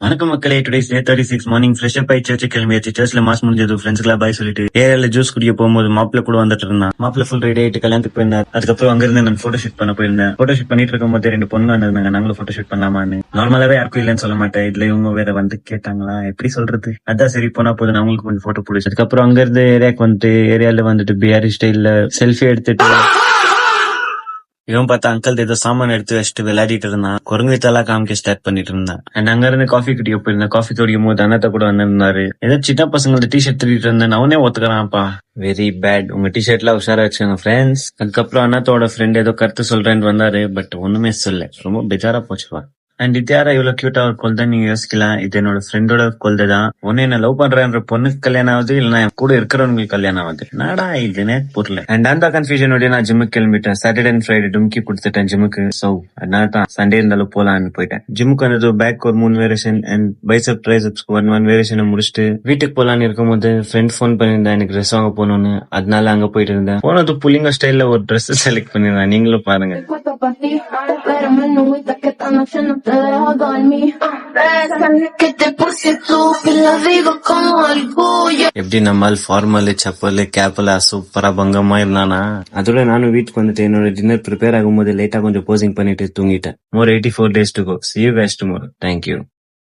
வணக்கம் மக்களே, டுடே டே 36 morning fresh up ஆகி சர்ச்சுக்கு கிளம்பியாச்சு. சர்ச்ல மாஸ் முடிஞ்சது, ஃப்ரெண்ட்ஸ்க்குலாம் பாய் சொல்லிட்டு ஏரியால ஜூஸ் குடிக்க போகும்போது மாப்பிள்ள கூட வந்துட்டு இருந்தான். மாப்பிள்ள ஃபுல் ரெடி ஆயிட்டு கல்யாணத்துக்கு போயிருந்தார். அதுக்கப்புறம் அங்க இருந்து நான் போட்டோ ஷூட் பண்ண போயிருந்தேன். போட்டோ ஷூட் பண்ணிட்டு இருக்கும் போது 2 பொண்ணு வந்திருந்தாங்க. நாங்களும் போட்டோ ஷூட் பண்ணலாமான்னு. நார்மலாவே யாருக்கும் இல்லன்னு சொல்ல மாட்டேன். இதுல இவங்க வேற வந்து கேட்டாங்களா, எப்படி சொல்றது, அதான் சரி போனா போதும் அவங்களுக்கு கொஞ்சம் போட்டோ பிடிச்சி. அதுக்கப்புறம் அங்க இருந்து ஏரியாக்கு வந்துட்டு ஏரியால வந்துட்டு பிஆரி ஸ்டைல்ல செல்ஃபி எடுத்துட்டு இவன் பார்த்தா அங்கிள் ஏதோ சாமான் எடுத்து வச்சுட்டு விளையாடிட்டு இருந்தான். குரங்குத்தெல்லாம் காமிக்க ஸ்டார்ட் பண்ணிட்டு இருந்தான். அண்ட் அங்க இருந்து காஃபி குடிக்க போயிருந்தேன். காஃபி குடிக்கும் போது அண்ணாத்த கூட வந்திருந்தாரு. ஏதோ சின்ன பசங்க டிஷர்ட் திருட்டு இருந்தேன். அவனே ஒத்துக்கிறான்ப்பா. Very bad. உங்க டிஷர்ட்ல உஷாரா வச்சுங்க ஃப்ரெண்ட்ஸ். அதுக்கப்புறம் அண்ணாத்தோட ஃப்ரெண்ட் ஏதோ கருத்து சொல்றேன்னு வந்தாரு. பட் ஒண்ணுமே சொல்ல. ரொம்ப பெஜாரா போச்சுப்பா. அண்ட் இது யாரா இவ்வளவு கியூட்டா ஒரு கொள்தை நீங்க யோசிக்கலாம். இது என்னோட ஃப்ரெண்டோட கொள்தை தான். ஒன்னு என்ன லவ் பண்றேன்ற பொண்ணுக்கு கல்யாணம் ஆகுது, இல்லைன்னா என் கூட இருக்கிறவங்களுக்கு கல்யாணம் ஆகுது. நாடா இதுனே புரியல. அண்ட் அந்த கன்ஃபியூஷனோட நான் ஜிம்முக்கு கிளம்பிட்டேன். சாட்டர்டே அண்ட் ஃப்ரைடே டும்கி கொடுத்துட்டேன் ஜிம்முக்கு. சோ அதனால தான் சண்டே இருந்தாலும் போலான்னு போயிட்டேன். ஜிம்முக்கு வந்தது பேக் ஒரு 3 வேரியேஷன் அண்ட் பைசப் ட்ரைசப்ஸ்க்கு 1 வேரியேஷன் முடிச்சுட்டு வீட்டுக்கு போலான்னு இருக்கும்போது ஃப்ரெண்ட் ஃபோன் பண்ணியிருந்தேன் எனக்கு ட்ரெஸ் வாங்க போகணும்னு. அதனால அங்க போயிட்டு இருந்தேன். போனது புள்ளிங்க ஸ்டைல்ல ஒரு ட்ரெஸ் செலக்ட் பண்ணிருந்தேன். நீங்களும் பாருங்க. Te dejo dormir, que te puse tú y la vivo como orgullo. எப்படி நம்மால் ஃபார்மல் செப்பல் கேப்ல சூப்பரா பங்கமா இருந்தானா. அதோட நானும் வீட்டுக்கு வந்துட்டு என்னோட டின்னர் ப்ரிப்பேர் ஆகும்போது லேட்டா கொஞ்சம் போசிங் பண்ணிட்டு தூங்கிட்டேன். More 84 days to go. See you guys tomorrow. Thank you.